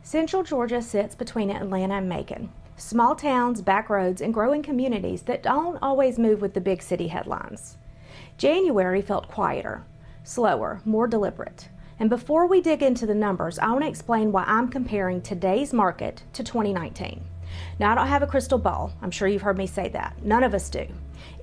Central Georgia sits between Atlanta and Macon. Small towns, back roads, and growing communities that don't always move with the big city headlines. January felt quieter, slower, more deliberate. And before we dig into the numbers, I want to explain why I'm comparing today's market to 2019. Now, I don't have a crystal ball. I'm sure you've heard me say that. None of us do.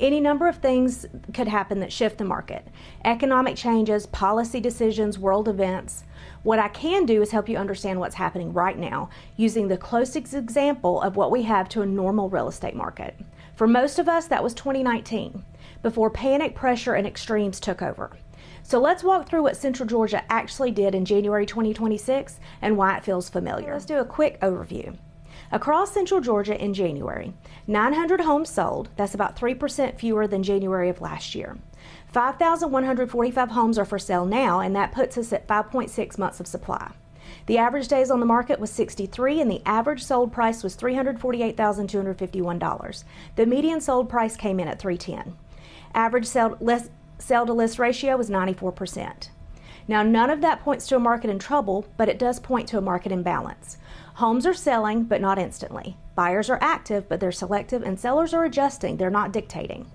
Any number of things could happen that shift the market. Economic changes, policy decisions, world events. What I can do is help you understand what's happening right now using the closest example of what we have to a normal real estate market. For most of us, that was 2019, before panic, pressure, and extremes took over. So let's walk through what Central Georgia actually did in January 2026 and why it feels familiar. Let's do a quick overview. Across Central Georgia in January, 900 homes sold. That's about 3% fewer than January of last year. 5,145 homes are for sale now, and that puts us at 5.6 months of supply. The average days on the market was 63, and the average sold price was $348,251. The median sold price came in at $310. Average sell to list ratio was 94%. Now, none of that points to a market in trouble, but it does point to a market imbalance. Homes are selling, but not instantly. Buyers are active, but they're selective, and sellers are adjusting, they're not dictating.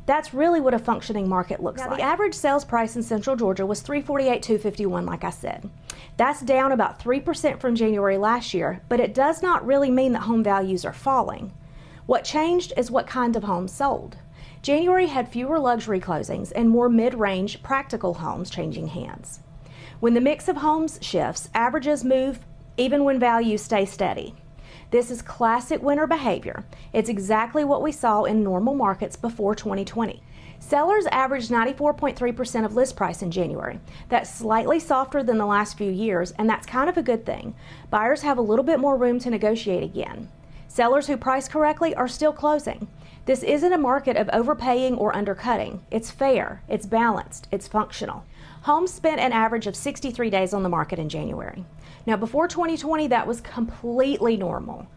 That's really what a functioning market looks like. The average sales price in Central Georgia was $348,251, like I said. That's down about 3% from January last year, but it does not really mean that home values are falling. What changed is what kind of homes sold. January had fewer luxury closings and more mid-range practical homes changing hands. When the mix of homes shifts, averages move even when values stay steady. This is classic winter behavior. It's exactly what we saw in normal markets before 2020. Sellers averaged 94.3% of list price in January. That's slightly softer than the last few years, and that's kind of a good thing. Buyers have a little bit more room to negotiate again. Sellers who price correctly are still closing. This isn't a market of overpaying or undercutting. It's fair, it's balanced, it's functional. Homes spent an average of 63 days on the market in January. Now, before 2020, that was completely normal.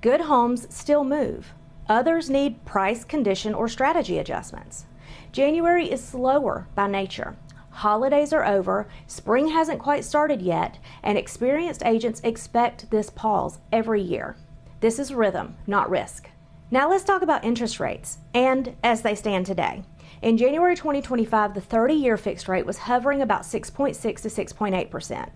Good homes still move. Others need price, condition, or strategy adjustments. January is slower by nature. Holidays are over, spring hasn't quite started yet, and experienced agents expect this pause every year. This is rhythm, not risk. Now let's talk about interest rates and as they stand today. In January 2025, the 30-year fixed rate was hovering about 6.6 to 6.8%.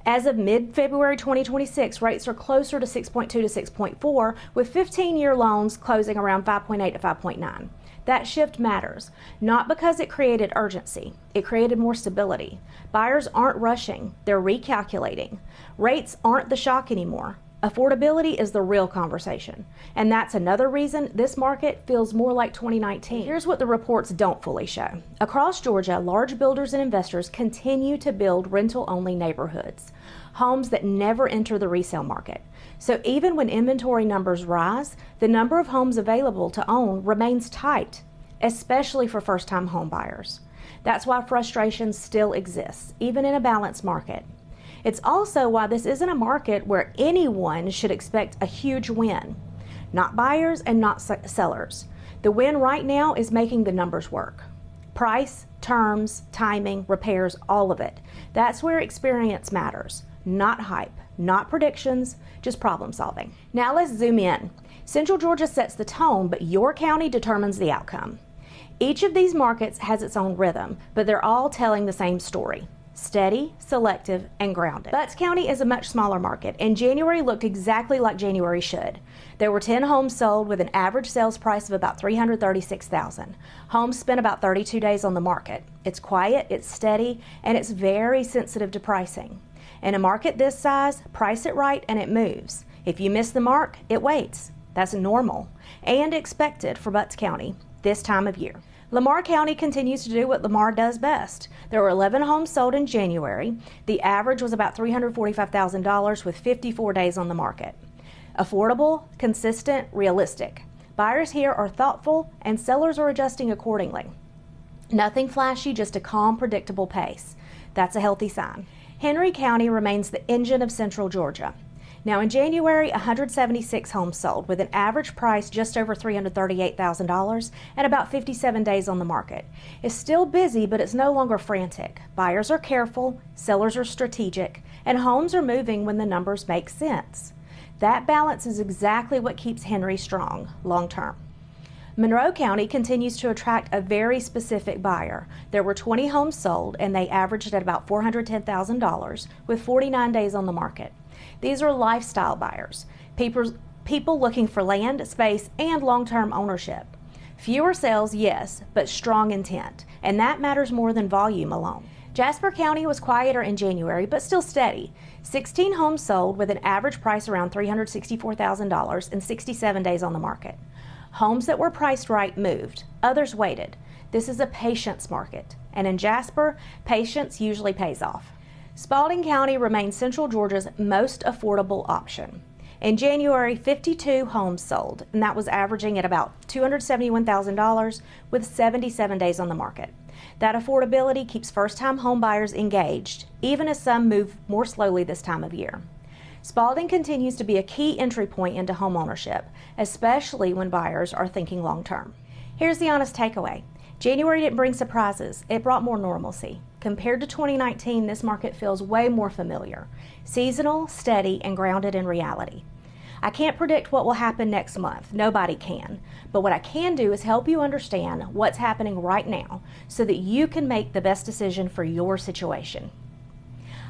As of mid-February 2026, rates are closer to 6.2 to 6.4, with 15-year loans closing around 5.8 to 5.9. That shift matters, not because it created urgency. It created more stability. Buyers aren't rushing, they're recalculating. Rates aren't the shock anymore. Affordability is the real conversation, and that's another reason this market feels more like 2019. Here's what the reports don't fully show. Across Georgia, large builders and investors continue to build rental-only neighborhoods, homes that never enter the resale market. So even when inventory numbers rise, the number of homes available to own remains tight, especially for first-time home buyers. That's why frustration still exists, even in a balanced market. It's also why this isn't a market where anyone should expect a huge win. Not buyers and not sellers. The win right now is making the numbers work. Price, terms, timing, repairs, all of it. That's where experience matters. Not hype, not predictions, just problem solving. Now let's zoom in. Central Georgia sets the tone, but your county determines the outcome. Each of these markets has its own rhythm, but they're all telling the same story. Steady, selective, and grounded. Butts County is a much smaller market, and January looked exactly like January should. There were 10 homes sold with an average sales price of about $336,000. Homes spent about 32 days on the market. It's quiet, it's steady, and it's very sensitive to pricing. In a market this size, price it right and it moves. If you miss the mark, it waits. That's normal and expected for Butts County this time of year. Lamar County continues to do what Lamar does best. There were 11 homes sold in January. The average was about $345,000 with 54 days on the market. Affordable, consistent, realistic. Buyers here are thoughtful and sellers are adjusting accordingly. Nothing flashy, just a calm, predictable pace. That's a healthy sign. Henry County remains the engine of Central Georgia. Now in January, 176 homes sold with an average price just over $338,000 and about 57 days on the market. It's still busy, but it's no longer frantic. Buyers are careful, sellers are strategic, and homes are moving when the numbers make sense. That balance is exactly what keeps Henry strong long term. Monroe County continues to attract a very specific buyer. There were 20 homes sold, and they averaged at about $410,000 with 49 days on the market. These are lifestyle buyers, people looking for land, space, and long-term ownership. Fewer sales, yes, but strong intent, and that matters more than volume alone. Jasper County was quieter in January, but still steady. 16 homes sold with an average price around $364,000 and 67 days on the market. Homes that were priced right moved. Others waited. This is a patience market, and in Jasper, patience usually pays off. Spalding County remains Central Georgia's most affordable option. In January, 52 homes sold, and that was averaging at about $271,000 with 77 days on the market. That affordability keeps first-time home buyers engaged, even as some move more slowly this time of year. Spalding continues to be a key entry point into home ownership, especially when buyers are thinking long-term. Here's the honest takeaway. January didn't bring surprises, it brought more normalcy. Compared to 2019, this market feels way more familiar, seasonal, steady, and grounded in reality. I can't predict what will happen next month, nobody can, but what I can do is help you understand what's happening right now so that you can make the best decision for your situation.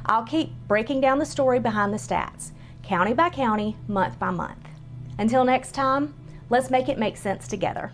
I'll keep breaking down the story behind the stats, county by county, month by month. Until next time, let's make it make sense together.